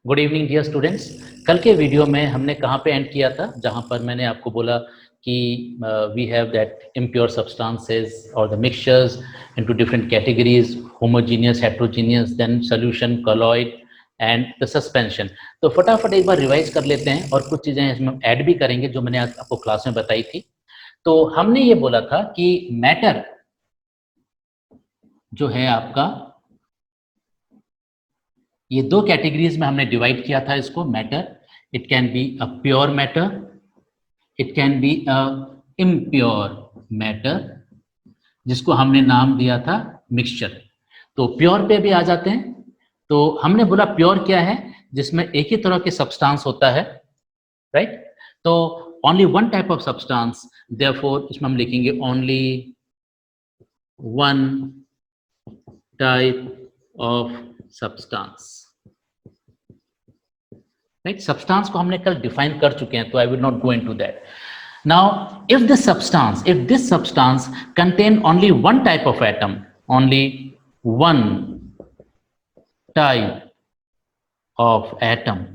Good evening dear students. कल के video में हमने कहाँ पे एंड किया था, जहाँ पर मैंने आपको बोला कि we have that impure substances और the mixtures into different categories, homogeneous, heterogeneous, then solution, colloid and the suspension. तो फटाफट एक बार रिवाइज कर लेते हैं और कुछ चीज़ें इसमें ऐड भी करेंगे जो मैंने आज आपको क्लास में बताई थी। तो हमने ये बोला था कि मैटर जो है आपका, ये दो कैटेगरीज में हमने डिवाइड किया था इसको। Matter, it can be a pure matter, it can be a impure matter, जिसको हमने नाम दिया था मिक्सचर। तो प्योर पे भी आ जाते हैं। तो हमने बोला प्योर क्या है, जिसमें एक ही तरह के सब्सटेंस होता है, राइट। तो only one type of substance, therefore इसमें हम लिखेंगे only one type of substance, right. Substance को हमने कल डिफाइन कर चुके हैं, तो I will not go into that. Now, if this substance contain only one type of atom, only one type of atom,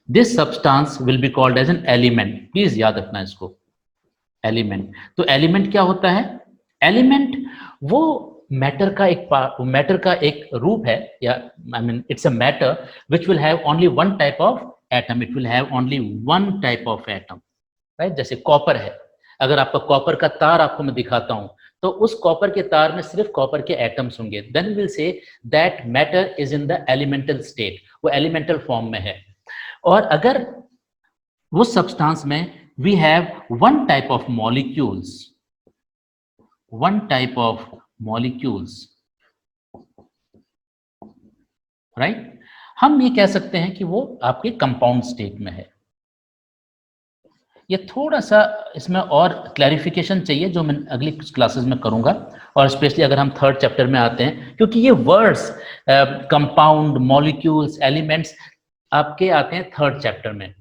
this substance will be called as an element. Please याद रखना इसको, element. तो element क्या होता है? Element वो matter का एक रूप है, या I mean it's a matter which will have only one type of atom. It will have only one type of atom. Right. जैसे कॉपर है, अगर आपका कॉपर का तार आपको मैं दिखाता हूं, तो उस कॉपर के तार में सिर्फ कॉपर के एटम्स होंगे, then will say that matter is in the elemental state, वो एलिमेंटल फॉर्म में है। और अगर वो सब्सटेंस में we have one type of molecules, right, हम ये कह सकते हैं कि वो आपके कंपाउंड स्टेट में है। ये थोड़ा सा इसमें और क्लैरिफिकेशन चाहिए, जो मैं अगली क्लासेस में करूंगा, और स्पेशली अगर हम थर्ड चैप्टर में आते हैं, क्योंकि ये वर्ड्स कंपाउंड, मॉलिक्यूल्स, एलिमेंट्स आपके आते हैं थर्ड चैप्टर में,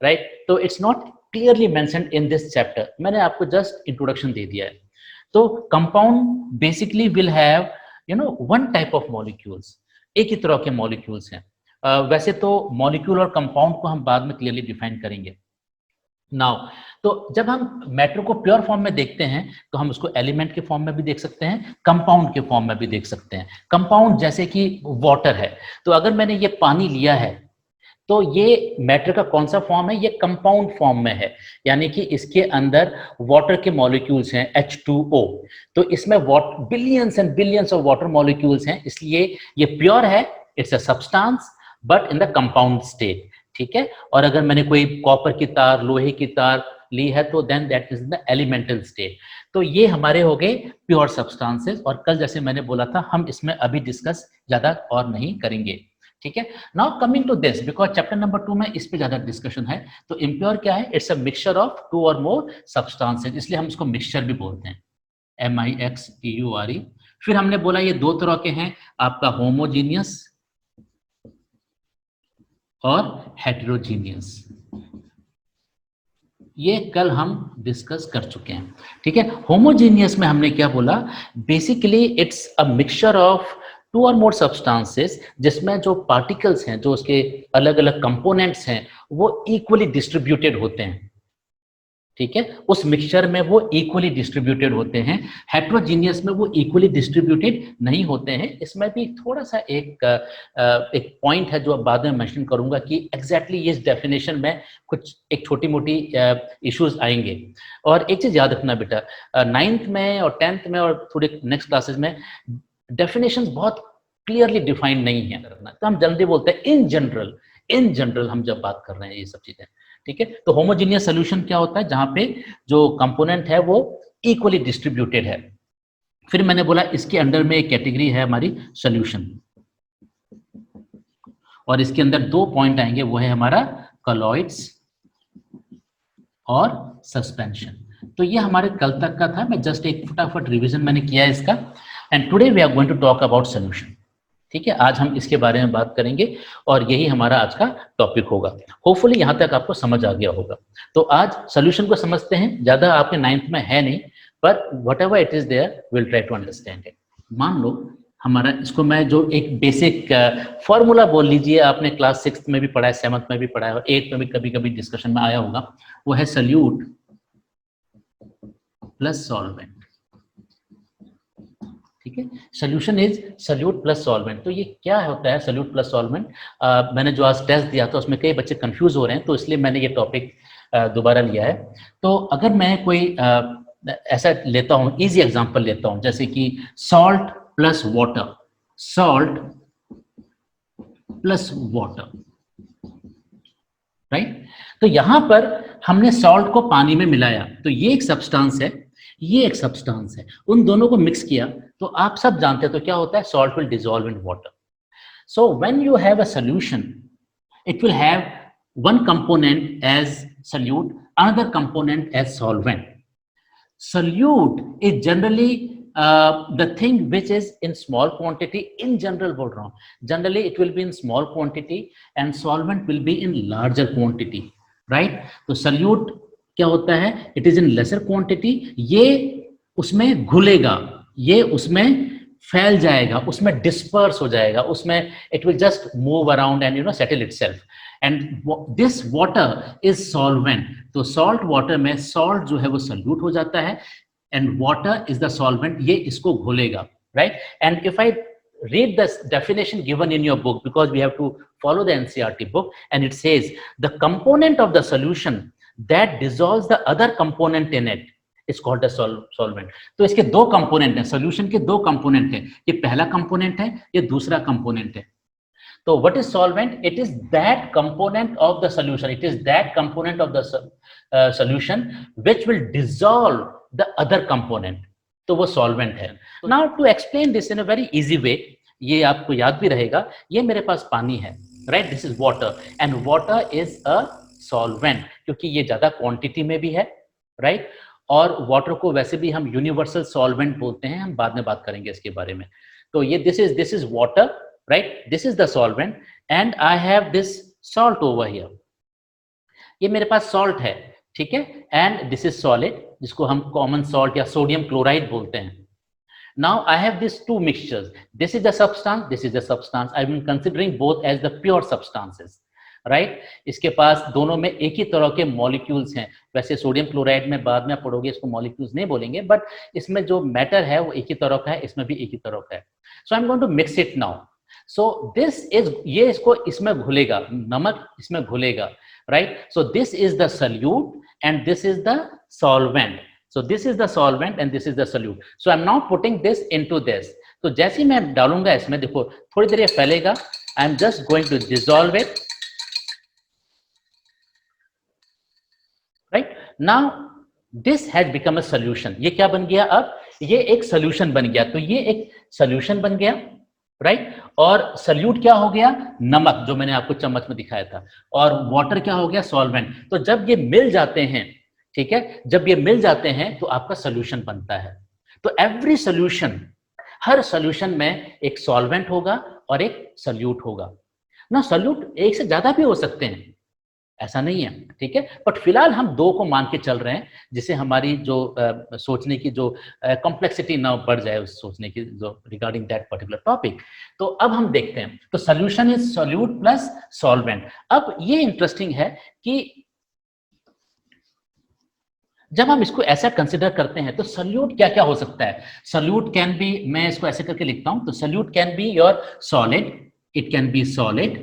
राइट। तो it's not clearly mentioned in this chapter, मैंने आपको जस्ट इंट्रोडक्शन दे दिया है। तो compound basically will have one type of molecules, एक ही तरह के मॉलिक्यूल्स हैं। वैसे तो मॉलिक्यूल और कंपाउंड को हम बाद में क्लियरली डिफाइन करेंगे। नाउ, तो जब हम मैटर को प्योर फॉर्म में देखते हैं, तो हम उसको एलिमेंट के फॉर्म में भी देख सकते हैं, कंपाउंड के फॉर्म में भी देख सकते हैं। कंपाउंड जैसे कि वाटर है, तो अगर मैंने ये पानी लिया है, तो ये मैटर का कौन सा फॉर्म है? ये कंपाउंड फॉर्म में है, यानी कि इसके अंदर वाटर के मॉलिक्यूल्स हैं, H2O। तो इसमें billions and billions of water molecules हैं, इसलिए ये प्योर है, it's a substance but in the compound state, ठीक है। और अगर मैंने कोई कॉपर की तार, लोहे की तार ली है, तो then that is the elemental state. तो ये हमारे हो गए प्योर सब्सटेंसेस, और कल जैसे मैंने बोला था, हम इसमें अभी डिस्कस ज्यादा और नहीं करेंगे, ठीक है। Now coming to this, because chapter number 2 में इस पे ज्यादा डिस्कशन है। तो इम्प्योर क्या है? It's a mixture of two or more substances, इसलिए हम इसको मिक्सचर भी बोलते हैं, MIXTURE। फिर हमने बोला ये दो तरह के हैं, आपका होमोजीनियस और हेटेरोजीनियस। ये कल हम डिस्कस कर चुके हैं, ठीक है। होमोजीनियस में हमने क्या बोला? Basically it's a mixture of two or more substances, जिसमें जो पार्टिकल्स हैं, जो उसके अलग अलग कंपोनेंट्स हैं, वो इक्वली डिस्ट्रीब्यूटेड होते हैं, ठीक है। उस मिक्सचर में वो इक्वली डिस्ट्रीब्यूटेड होते हैं। हेट्रोजीनियस में वो इक्वली डिस्ट्रीब्यूटेड नहीं होते हैं। इसमें भी थोड़ा सा एक पॉइंट है जो अब बाद में मेंशन करूंगा कि एग्जैक्टली इस डेफिनेशन में कुछ एक छोटी मोटी इश्यूज आएंगे। और एक चीज याद रखना बेटा, 9th में और 10th में और थोड़े नेक्स्ट क्लासेस में डेफिनेशंस बहुत क्लियरली डिफाइंड नहीं है, तो हम जल्दी बोलते हैं इन जनरल हम जब बात कर रहे हैं ये सब चीजें, ठीक है। तो होमोजीनियस सॉल्यूशन क्या होता है? जहां पे जो कंपोनेंट है वो इक्वली डिस्ट्रीब्यूटेड है। फिर मैंने बोला इसके अंडर में एक कैटेगरी है हमारी सॉल्यूशन, और इसके अंदर दो पॉइंट आएंगे, वो है हमारा कॉलॉइड्स और सस्पेंशन। तो ये हमारे कल तक का था, मैं जस्ट एक फटाफट रिवीजन मैंने किया है इसका। And today we are going to talk about solution, ठीक है। आज हम इसके बारे में बात करेंगे और यही हमारा आज का टॉपिक होगा। होपफुली यहां तक आपको समझ आ गया होगा। तो आज सॉल्यूशन को समझते हैं, ज्यादा आपके 9th में है नहीं, पर whatever it is there will try to understand it. मान लो हमारा इसको मैं जो एक बेसिक फॉर्मूला बोल लीजिए, आपने क्लास 6th में भी पढ़ा है, 7th में भी पढ़ा है और 8th में भी कभी कभी डिस्कशन में आया होगा, वो है सल्यूट प्लस सॉल्वेंट। ठीक है, solution is solute plus solvent. तो ये क्या होता है सल्यूट प्लस सॉल्वेंट? मैंने जो आज टेस्ट दिया था उसमें कई बच्चे कंफ्यूज हो रहे हैं, तो इसलिए मैंने ये टॉपिक दोबारा लिया है। तो अगर मैं कोई ऐसा लेता हूँ, इजी एग्जांपल लेता हूँ, जैसे कि salt plus water, salt plus water, right. तो यहां पर हमने सॉल्ट को पानी में मिलाया, तो ये एक सब्सटेंस है, ये एक सब्सटेंस है, उन दोनों को मिक्स किया तो आप सब जानते हैं तो क्या होता है, salt will dissolve in water. So when you have a solution, it will have one component as solute, another component as solvent. Solute is generally the thing which is in small quantity. In general बोल रहा हूँ, generally it will be in small quantity and solvent will be in larger quantity, right? तो solute क्या होता है, it is in lesser quantity, ये उसमें घुलेगा, ये उसमें फैल जाएगा, उसमें डिस्पर्स हो जाएगा, उसमें it will just move around and settle itself. And this water is solvent. तो सॉल्ट वाटर में सॉल्ट जो है वो सल्यूट हो जाता है and water is the solvent, ये इसको घोलेगा, right. And if I read the definition given in your book, because we have to follow the NCERT book, and it says the component of the solution that dissolves the other component in it is called a solvent. तो इसके दो component हैं, solution के दो component हैं, ये पहला component है, ये दूसरा कंपोनेंट है। तो what is solvent? It is that component of the solution, it is that component of the solution which will dissolve the other component, तो वो solvent है। Now to explain this in a very easy way, ये आपको याद भी रहेगा, ये मेरे पास पानी है, right? This is water and water is a solvent, क्योंकि ये ज्यादा क्वांटिटी में भी है, right? और वाटर को वैसे भी हम यूनिवर्सल सॉल्वेंट बोलते हैं, हम बाद में बात करेंगे इसके बारे में। तो ये this is water, right, this is the solvent and I have this salt over here, ये मेरे पास सॉल्ट है, ठीक है, एंड दिस इज सॉलिड, जिसको हम कॉमन सॉल्ट या सोडियम क्लोराइड बोलते हैं। Now I have these two mixtures, this is the substance, this is the substance, I am considering both as the pure substances, right. इसके पास दोनों में एक ही तरह के मॉलिक्यूल्स हैं, वैसे सोडियम क्लोराइड में बाद में पढ़ोगे इसको मॉलिक्यूल्स नहीं बोलेंगे, बट इसमें जो मैटर है वो एक ही तरह का है, इसमें भी एक ही तरह का है। So I am going to mix it now. So this is, ये इसको इसमें घुलेगा, नमक इसमें घुलेगा, right. So this is the solute and this is the solvent. So this is the solvent and this is the solute. So I'm now putting this into this. तो जैसे मैं डालूंगा इसमें, देखो थोड़ी देर ये फैलेगा, I am just going to dissolve it. Right? Now this has become a solution. ये क्या बन गया अब? ये एक solution बन गया। तो ये एक solution बन गया, right? और सल्यूट क्या हो गया? नमक, जो मैंने आपको चम्मच में दिखाया था, और वाटर क्या हो गया? सॉल्वेंट। तो जब ये मिल जाते हैं, ठीक है, जब ये मिल जाते हैं तो आपका सॉल्यूशन बनता है। तो एवरी सॉल्यूशन, हर सॉल्यूशन में एक सॉल्वेंट होगा और एक सल्यूट होगा ना। सल्यूट एक से ज्यादा भी हो सकते हैं, ऐसा नहीं है, ठीक है, बट फिलहाल हम दो को मान के चल रहे हैं, जिससे हमारी जो सोचने की जो कॉम्प्लेक्सिटी ना बढ़ जाए, उस सोचने की जो रिगार्डिंग दैट पर्टिकुलर टॉपिक। तो अब हम देखते हैं, तो solution is solute plus solvent. अब ये इंटरेस्टिंग है कि जब हम इसको ऐसा कंसिडर करते हैं तो सल्यूट क्या क्या हो सकता है। सल्यूट कैन बी, मैं इसको ऐसे करके लिखता हूं, तो solute can be your solid, it can be solid,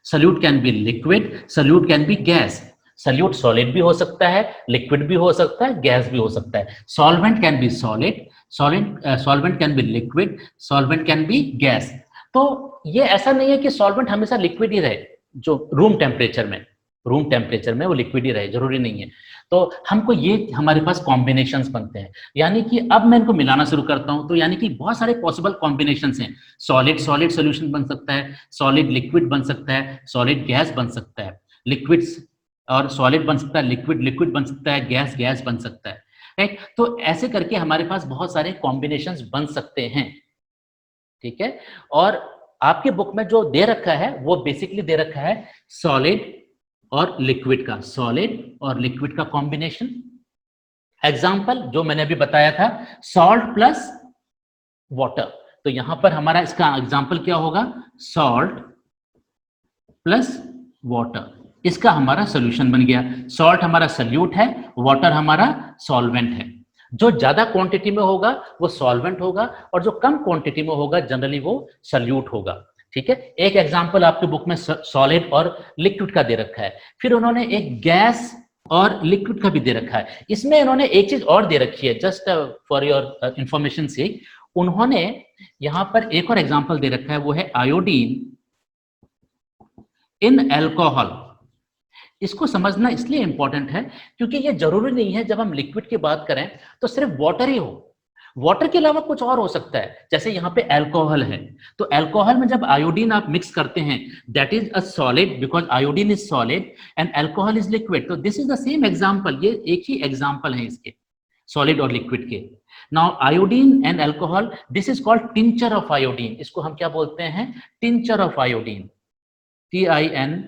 solute can be liquid, solute can be gas. Solute solid भी हो सकता है, लिक्विड भी हो सकता है, गैस भी हो सकता है। Solvent can be solid, solvent can be liquid, solvent can be gas. तो ये ऐसा नहीं है कि सॉल्वेंट हमेशा लिक्विड ही रहे, जो रूम टेम्परेचर में वो लिक्विड ही रहे, जरूरी नहीं है। तो हमको ये, हमारे पास कॉम्बिनेशंस बनते हैं, यानी कि अब मैं इनको मिलाना शुरू करता हूं, तो यानी कि बहुत सारे पॉसिबल कॉम्बिनेशंस हैं। सॉलिड सॉलिड सॉल्यूशन बन सकता है, सॉलिड लिक्विड बन सकता है, सॉलिड गैस बन सकता है, लिक्विड्स और सॉलिड बन सकता है, लिक्विड लिक्विड बन सकता है, गैस गैस बन सकता है, राइट। तो ऐसे करके हमारे पास बहुत सारे कॉम्बिनेशंस बन सकते हैं, ठीक है। और आपके बुक में जो दे रखा है वो बेसिकली दे रखा है सॉलिड और लिक्विड का, सॉलिड और लिक्विड का कॉम्बिनेशन। एग्जाम्पल जो मैंने अभी बताया था, सॉल्ट प्लस वाटर, तो यहां पर हमारा इसका एग्जाम्पल क्या होगा, सॉल्ट प्लस वाटर, इसका हमारा सोल्यूशन बन गया। सॉल्ट हमारा सल्यूट है, वाटर हमारा सॉल्वेंट है। जो ज्यादा क्वांटिटी में होगा वो सॉल्वेंट होगा और जो कम क्वांटिटी में होगा जनरली वो सल्यूट होगा। ठीक है, एक एग्जांपल आपके बुक में सॉलिड और लिक्विड का दे रखा है, फिर उन्होंने एक गैस और लिक्विड का भी दे रखा है। इसमें इन्होंने एक चीज और दे रखी है, जस्ट फॉर योर इंफॉर्मेशन से, उन्होंने यहां पर एक और एग्जांपल दे रखा है, वो है आयोडीन इन एल्कोहल। इसको समझना इसलिए इंपॉर्टेंट है क्योंकि ये जरूरी नहीं है जब हम लिक्विड की बात करें तो सिर्फ वाटर ही हो, वाटर के अलावा कुछ और हो सकता है। जैसे यहाँ पे अल्कोहल है, तो अल्कोहल में जब आयोडीन आप मिक्स करते हैं, that is a solid because iodine is solid and alcohol is liquid. तो this is the same example, ये एक ही एग्जांपल है इसके, सॉलिड और लिक्विड के। Now iodine and alcohol, this is called tincture of iodine. इसको हम क्या बोलते हैं, tincture of iodine, TINCTURE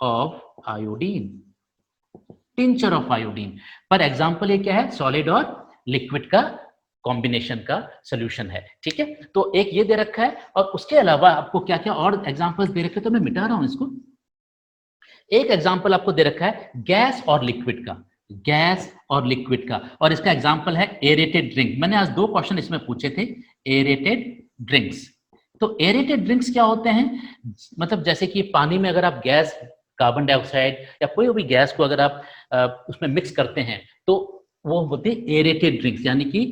of iodine, tincture of iodine. पर एग्जांपल ये क्या है, सॉलिड और लिक्विड का कॉम्बिनेशन का सॉल्यूशन है। ठीक है, तो एक ये दे रखा है और उसके अलावा आपको क्या क्या और एग्जांपल्स दे रखे हैं, तो मैं मिटा रहा हूं इसको। एक एग्जांपल आपको दे रखा है गैस और लिक्विड का, गैस और लिक्विड का, और इसका एग्जांपल है एरेटेड ड्रिंक। मैंने आज 2 क्वेश्चन इसमें पूछे थे, एरेटेड ड्रिंक्स। तो एरेटेड ड्रिंक्स क्या होते हैं, मतलब जैसे कि पानी में अगर आप गैस, कार्बन डाइऑक्साइड या कोई भी गैस को अगर आप उसमें मिक्स करते हैं तो वो होते हैं एरेटेड ड्रिंक्स, यानी कि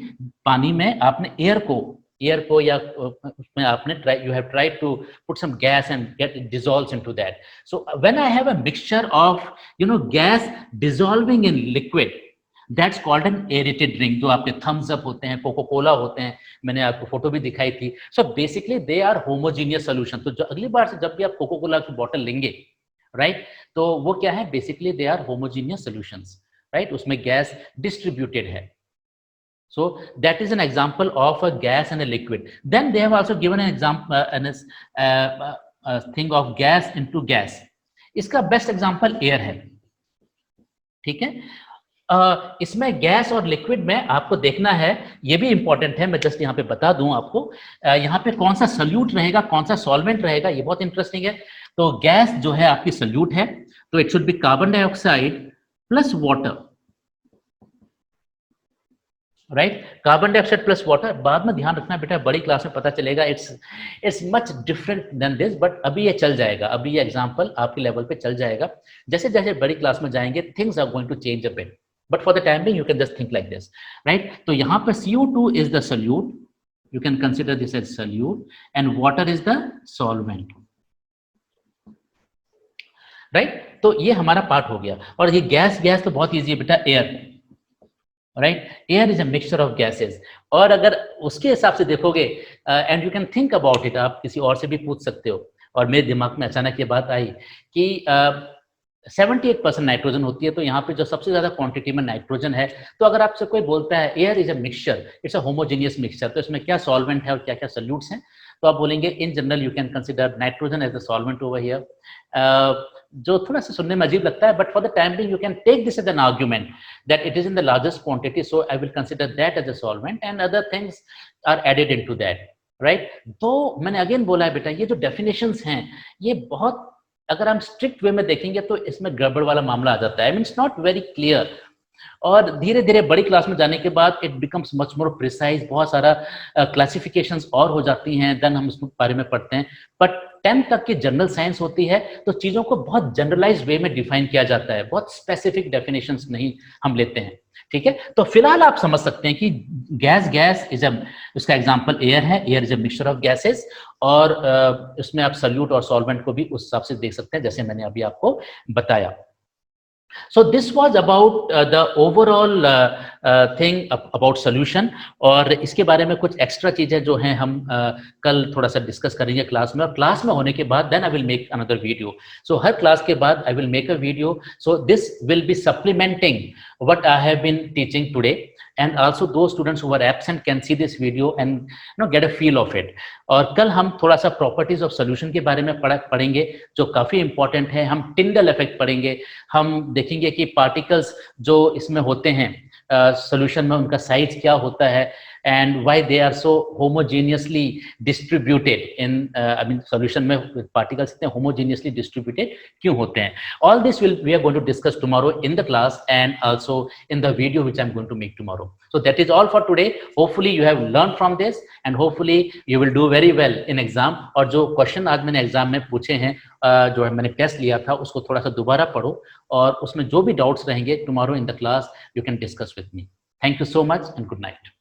पानी में आपने एयर को या उसमें आपने you have tried to put some gas and get it dissolves into that. So when I have a mixture of gas dissolving in liquid, that's called an aerated drink. जो आपके थम्स अप होते हैं, cocoa Cola होते हैं, मैंने आपको photo भी दिखाई थी। So basically they are homogeneous solution. तो जो अगली बार से जब भी आप कोको कोला की बॉटल लेंगे, राइट, तो वो क्या है, basically they are homogeneous solutions, right, उसमें गैस डिस्ट्रीब्यूटेड है। So that is an example of a gas and a liquid. Then they have also given an example, thing of gas into gas. इसका best example air है। ठीक है, इसमें gas और liquid में आपको देखना है, ये भी इंपॉर्टेंट है, मैं जस्ट यहाँ पे बता दूं आपको, यहाँ पे कौन सा सल्यूट रहेगा, कौन सा सॉल्वेंट रहेगा, ये बहुत इंटरेस्टिंग है। तो गैस जो है आपकी सल्यूट है, तो it should be carbon dioxide plus water, right, carbon dioxide plus water. बाद में ध्यान रखना बेटा, बड़ी क्लास में पता चलेगा it's much different than this, but अभी ये चल जाएगा, अभी ये एग्जांपल आपके लेवल पे चल जाएगा। जैसे जैसे बड़ी क्लास में जाएंगे things are going to change a bit, but for the time being you can just think like this, right. तो यहाँ पर CO2 is the solute, you can consider this as solute, and water is the solvent, right? तो ये हमारा part हो गया। और ये गैस तो बहुत इजी है बेटा, air, right, air is a mixture of gases. और अगर उसके हिसाब से देखोगे, and you can think about it, आप किसी और से भी पूछ सकते हो, और मेरे दिमाग में अचानक ये बात आई कि 78% नाइट्रोजन होती है, तो यहाँ पे जो सबसे ज्यादा क्वांटिटी में नाइट्रोजन है, तो अगर आपसे कोई बोलता है air is a mixture, it's a homogeneous mixture, तो इसमें क्या सॉल्वेंट है और क्या क्या सोल्यूट्स हैं, तो आप बोलेंगे in general you can consider nitrogen as the solvent over here, जो थोड़ा सा सुनने में अजीब लगता है, but for the time being you can take this as an argument that it is in the largest quantity, so I will consider that as a solvent and other things are added into that, right. तो मैंने again बोला है बेटा, ये जो definitions हैं ये बहुत, अगर हम स्ट्रिक्ट वे में देखेंगे तो इसमें गड़बड़ वाला मामला आ जाता है, I mean it's not very clear. और धीरे धीरे बड़ी क्लास में जाने के बाद it becomes much more precise, बहुत सारा क्लासिफिकेशंस और हो जाती हैं, देन हम उसके बारे में पढ़ते हैं। बट 10 तक की जनरल साइंस होती है, तो चीजों को बहुत जनरलाइज्ड वे में डिफाइन किया जाता है, बहुत स्पेसिफिक डेफिनेशंस नहीं हम लेते हैं। ठीक है, तो फिलहाल आप समझ सकते हैं कि गैस इज अ, उसका एग्जांपल एयर है, air is a mixture of gases, और उसमें आप सल्यूट और सॉल्वेंट को भी उस हिसाब से देख सकते हैं जैसे मैंने अभी आपको बताया। So this was about the overall thing about solution, और इसके बारे में कुछ एक्स्ट्रा चीजें जो हैं हम कल थोड़ा सा डिस्कस करेंगे क्लास में, और क्लास में होने के बाद then I will make another video. So her class के बाद I will make a video, so this will be supplementing what I have been teaching today, and also those students who are absent can see this video and get a feel of it. और कल हम थोड़ा सा properties of solution के बारे में पढ़ेंगे जो काफी इंपॉर्टेंट है। हम टिंडल इफेक्ट पढ़ेंगे, हम देखेंगे कि पार्टिकल्स जो इसमें होते हैं सोल्यूशन में उनका साइज क्या होता है, and why they are so homogeneously distributed in, I mean solution में पार्टिकल्स इतने होमोजेनियसली डिस्ट्रीब्यूटेड क्यों होते हैं. All this will we are going to discuss tomorrow in the class and also in the video which I'm going to make tomorrow. So that is all for today. Hopefully you have learned from this and hopefully you will do very well in exam. और जो question आज मैंने exam में पूछे हैं, जो मैंने test लिया था, उसको थोड़ा सा दोबारा पढ़ो और उसमें जो भी डाउट्स रहेंगे tomorrow in the class you can discuss with me. Thank you so much and good night.